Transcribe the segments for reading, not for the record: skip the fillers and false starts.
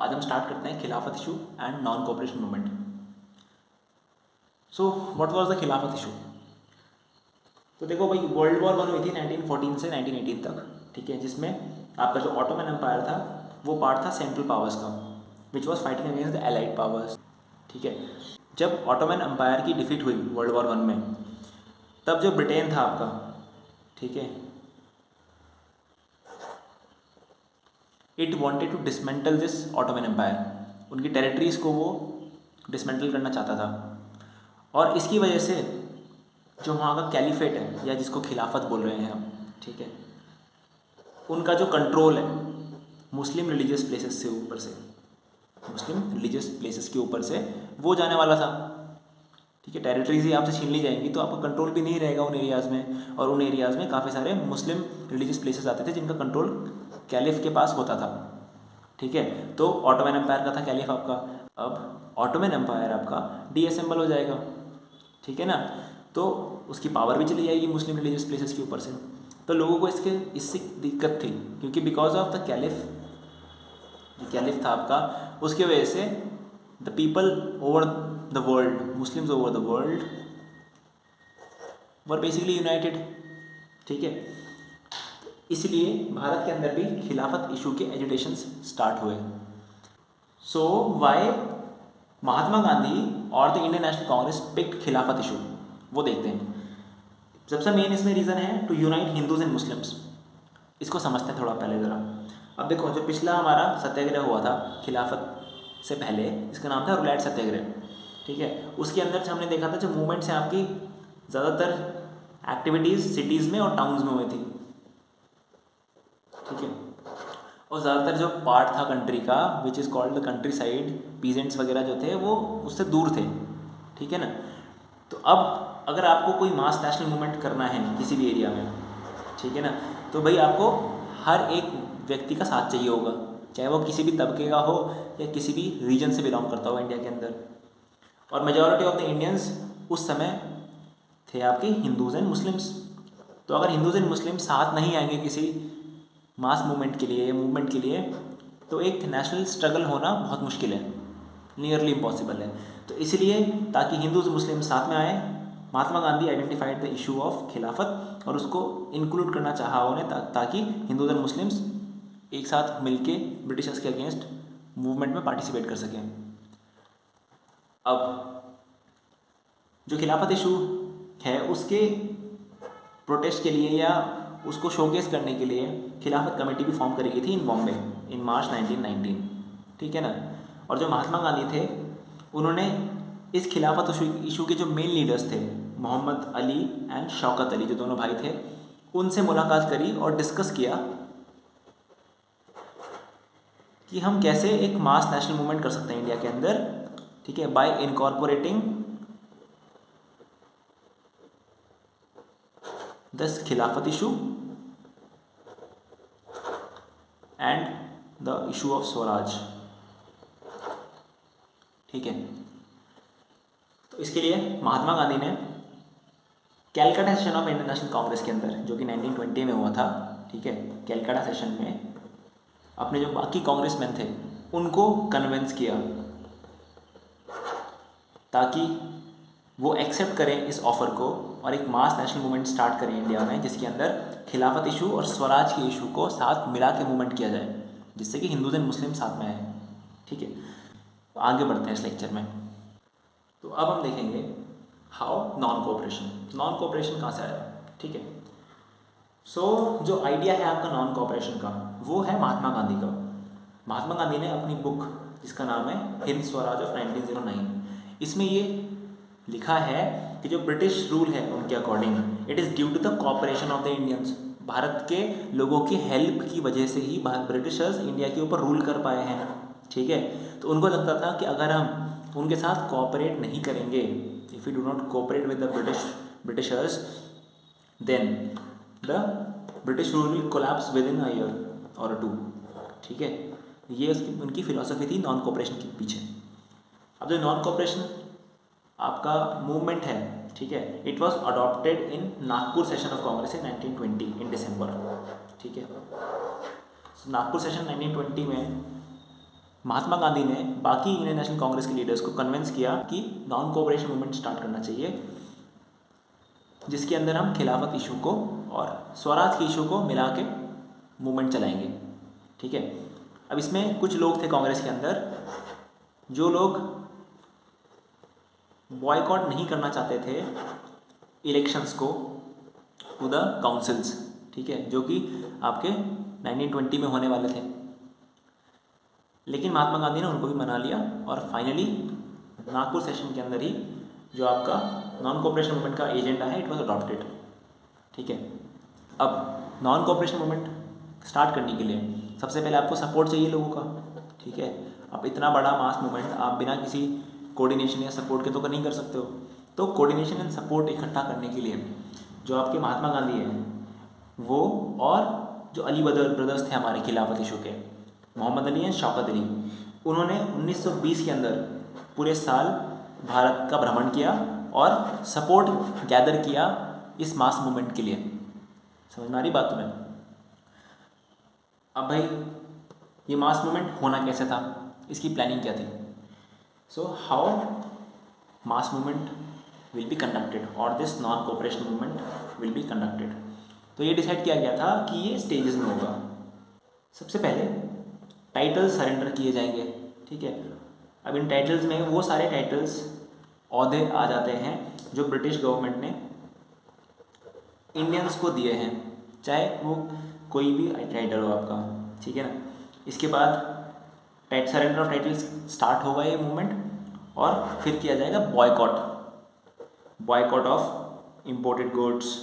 आज हम स्टार्ट करते हैं खिलाफत issue and non cooperation movement. So what was the खिलाफत इशू? तो देखो भाई, वर्ल्ड वॉर 1 हुई थी 1914 से 1918 तक, ठीक है, जिसमें आपका जो ऑटोमन एम्पायर था वो पार्ट था सेंट्रल पावर्स का, which was fighting against the allied powers, ठीक है। जब ऑटोमन एम्पायर की डिफीट हुई वर्ल्ड वॉर 1 में, तब जो ब्रिटेन था आपका, ठीक है, it wanted to dismantle this Ottoman empire. उनकी टेरिटरीज़ को वो डिसमेंटल करना चाहता था, और इसकी वजह से जो वहाँ का कैलिफेट है, या जिसको खिलाफत बोल रहे हैं हम, ठीक है, उनका जो कंट्रोल है मुस्लिम रिलीजियस प्लेसेस से ऊपर से, मुस्लिम रिलीजियस प्लेसेस के ऊपर से वो जाने वाला था, ठीक है। टेरिटरीज ही आपसे छीन ली जाएंगी तो आपका कंट्रोल भी नहीं रहेगा उन एरियाज़ में, और उन एरियाज़ में काफ़ी सारे मुस्लिम रिलीजियस प्लेसेस आते थे जिनका कंट्रोल कैलिफ के पास होता था, ठीक है। तो ऑटोमन एम्पायर का था कैलिफ आपका, अब ऑटोमन एम्पायर आपका डीअसेंबल हो जाएगा, ठीक है ना। तो उसकी पावर भी चली जाएगी मुस्लिम रिलीजियस प्लेसेस के ऊपर से। तो लोगों को इससे दिक्कत थी, क्योंकि बिकॉज ऑफ द कैलिफ, जो कैलिफ था आपका, उसकी वजह से the people over the world, Muslims over the world were basically United, ठीक है। इसलिए भारत के अंदर भी खिलाफत इशू के एजुटेशंस स्टार्ट हुए। सो वाई महात्मा गांधी और the Indian National Congress picked Khilafat issue, वो देखते हैं। सबसे मेन इसमें रीज़न है to unite Hindus and Muslims. इसको समझते हैं थोड़ा पहले ज़रा। अब देखो, जो पिछला हमारा सत्याग्रह हुआ था खिलाफत से पहले, इसका नाम था रुलैट सत्याग्रह, ठीक है। उसके अंदर हमने देखा था जो मूवमेंट्स हैं आपकी, ज़्यादातर एक्टिविटीज़ सिटीज़ में और टाउन्स में हुई थी, ठीक है। और ज़्यादातर जो पार्ट था कंट्री का which is called the country side, peasants वगैरह जो थे वो उससे दूर थे, ठीक है ना। तो अब अगर आपको कोई मास नेशनल मूवमेंट करना है किसी भी एरिया में, ठीक है ना, तो भाई आपको हर एक व्यक्ति का साथ चाहिए होगा, चाहे वो किसी भी तबके का हो या किसी भी रीजन से बिलोंग करता हो इंडिया के अंदर। और मेजॉरिटी ऑफ द इंडियंस उस समय थे आपके हिंदूज़ एंड मुस्लिम्स। तो अगर हिंदूज़ एंड मुस्लिम साथ नहीं आएंगे किसी मास मूवमेंट के लिए, मूवमेंट के लिए, तो एक नेशनल स्ट्रगल होना बहुत मुश्किल है, नियरली इम्पॉसिबल है। तो इसलिए ताकि हिंदूज मुस्लिम साथ में आए, Mahatma Gandhi identified the issue of Khilafat और उसको इंक्लूड करना चाहा उन्हें, ताकि हिंदूज एंड मुस्लिम्स एक साथ मिलके ब्रिटिशर्स के अगेंस्ट मूवमेंट में पार्टिसिपेट कर सकें। अब जो खिलाफत इशू है उसके प्रोटेस्ट के लिए या उसको शोकेस करने के लिए खिलाफत कमेटी भी फॉर्म करी गई थी इन बॉम्बे इन मार्च 1919, ठीक है ना। और जो महात्मा गांधी थे उन्होंने इस खिलाफत इशू के जो मेन लीडर्स थे, मोहम्मद अली एंड शौकत अली, जो दोनों भाई थे, उनसे मुलाकात करी और डिस्कस किया कि हम कैसे एक मास नेशनल मूवमेंट कर सकते हैं इंडिया के अंदर, ठीक है, बाय इनकॉर्पोरेटिंग दिस खिलाफत issue and the issue of Swaraj, ठीक है। तो इसके लिए महात्मा गांधी ने Calcutta session of Indian National Congress के अंदर, जो कि 1920 में हुआ था, ठीक है, कैलकाटा सेशन में अपने जो बाकी कांग्रेसमैन थे उनको कन्विंस किया ताकि वो एक्सेप्ट करें इस ऑफ़र को और एक मास नेशनल मूवमेंट स्टार्ट करें इंडिया में, जिसके अंदर खिलाफत इशू और स्वराज के इशू को साथ मिला के मूवमेंट किया जाए, जिससे कि हिंदूज एंड मुस्लिम साथ में आए, ठीक है। तो आगे बढ़ते हैं इस लेक्चर में। तो अब हम देखेंगे how non cooperation, non cooperation कहाँ से आया, ठीक है। सो जो आइडिया है आपका नॉन कोऑपरेशन का, वो है महात्मा गांधी का। महात्मा गांधी ने अपनी बुक जिसका नाम है हिंद स्वराज ऑफ 1909, इसमें ये लिखा है कि जो ब्रिटिश रूल है उनके according it is due to the cooperation of the Indians. Bharat के लोगों की हेल्प की वजह से ही ब्रिटिशर्स इंडिया के ऊपर रूल कर पाए हैं, ठीक है। तो उनको लगता था कि अगर हम उनके साथ कोऑपरेट नहीं करेंगे, if you do not cooperate with the Britishers, then the British rule will collapse within a year or two, ठीक है। ये उसकी उनकी फिलॉसफी थी नॉन कोऑपरेशन के पीछे। अब जो नॉन कोऑपरेशन आपका मूवमेंट है, ठीक है, it was adopted in Nagpur session of Congress in 1920 in December, ठीक है। नागपुर सेशन 1920 में महात्मा गांधी ने बाकी इंडियन नेशनल कांग्रेस के लीडर्स को कन्विंस किया कि नॉन कोऑपरेशन मूवमेंट स्टार्ट करना चाहिए, जिसके अंदर हम खिलाफत इशू को और स्वराज के इशू को मिला के मूवमेंट चलाएंगे। ठीक है। अब इसमें कुछ लोग थे कांग्रेस के अंदर जो लोग बॉयकॉट नहीं करना चाहते थे इलेक्शंस को टू द काउंसिल्स, ठीक है, जो कि आपके 1920 में होने वाले थे। लेकिन महात्मा गांधी ने उनको भी मना लिया और फाइनली नागपुर सेशन के अंदर ही जो आपका नॉन कोऑपरेशन मूवमेंट का एजेंडा है इट वॉज अडॉप्टेड। ठीक है। अब नॉन कोऑपरेशन मूवमेंट स्टार्ट करने के लिए सबसे पहले आपको सपोर्ट चाहिए लोगों का। ठीक है। अब इतना बड़ा मास मूवमेंट आप बिना किसी कोऑर्डिनेशन या सपोर्ट के तो नहीं कर सकते हो। तो कोऑर्डिनेशन एंड सपोर्ट इकट्ठा करने के लिए जो आपके महात्मा गांधी हैं वो और जो अली ब्रदर्स थे हमारे खिलाफत इशू के, मोहम्मद अली एंड शौकत अली, उन्होंने 1920 के अंदर पूरे साल भारत का भ्रमण किया और सपोर्ट गैदर किया इस मास मूवमेंट के लिए। समझ में आ रही बात तुम्हें? अब भाई ये मास मूवमेंट होना कैसे था, इसकी प्लानिंग क्या थी? So how mass movement will be conducted और this non cooperation movement will be conducted. तो ये डिसाइड किया गया था कि ये स्टेजेस में होगा। सबसे पहले टाइटल्स सरेंडर किए जाएंगे। ठीक है। अब इन टाइटल्स में वो सारे टाइटल्स ओहदे आ जाते हैं जो ब्रिटिश गवर्नमेंट ने इंडियंस को दिए हैं, चाहे वो कोई भी टाइटल हो आपका। ठीक है ना। इसके बाद सरेंडर ऑफ टाइटल्स स्टार्ट होगा ये मूवमेंट और फिर किया जाएगा बॉयकॉट ऑफ इम्पोर्टेड गुड्स।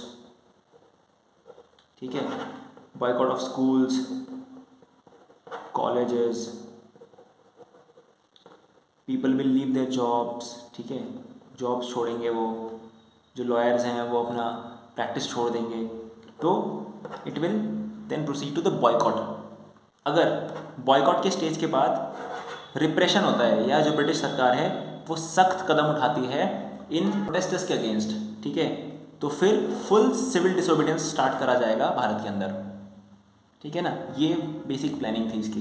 ठीक है। Boycott of schools, colleges, people will leave their jobs. ठीक है। जॉब्स छोड़ेंगे वो, जो लॉयर्स हैं वो अपना प्रैक्टिस छोड़ देंगे। तो it will then proceed to the boycott. अगर बॉयकॉट के स्टेज के बाद रिप्रेशन होता है या जो ब्रिटिश सरकार है वो सख्त कदम उठाती है इन प्रोटेस्टर्स के अगेंस्ट, ठीक है, तो फिर फुल सिविल डिसोबीडियंस स्टार्ट करा जाएगा भारत के अंदर। ठीक है ना। ये बेसिक प्लानिंग थी इसकी।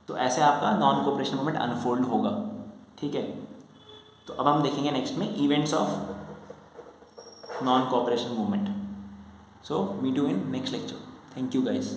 तो ऐसे आपका नॉन कोऑपरेशन मूवमेंट अनफोल्ड होगा। ठीक है। तो अब हम देखेंगे नेक्स्ट में events of non cooperation movement. So meet you in next lecture. Thank you guys.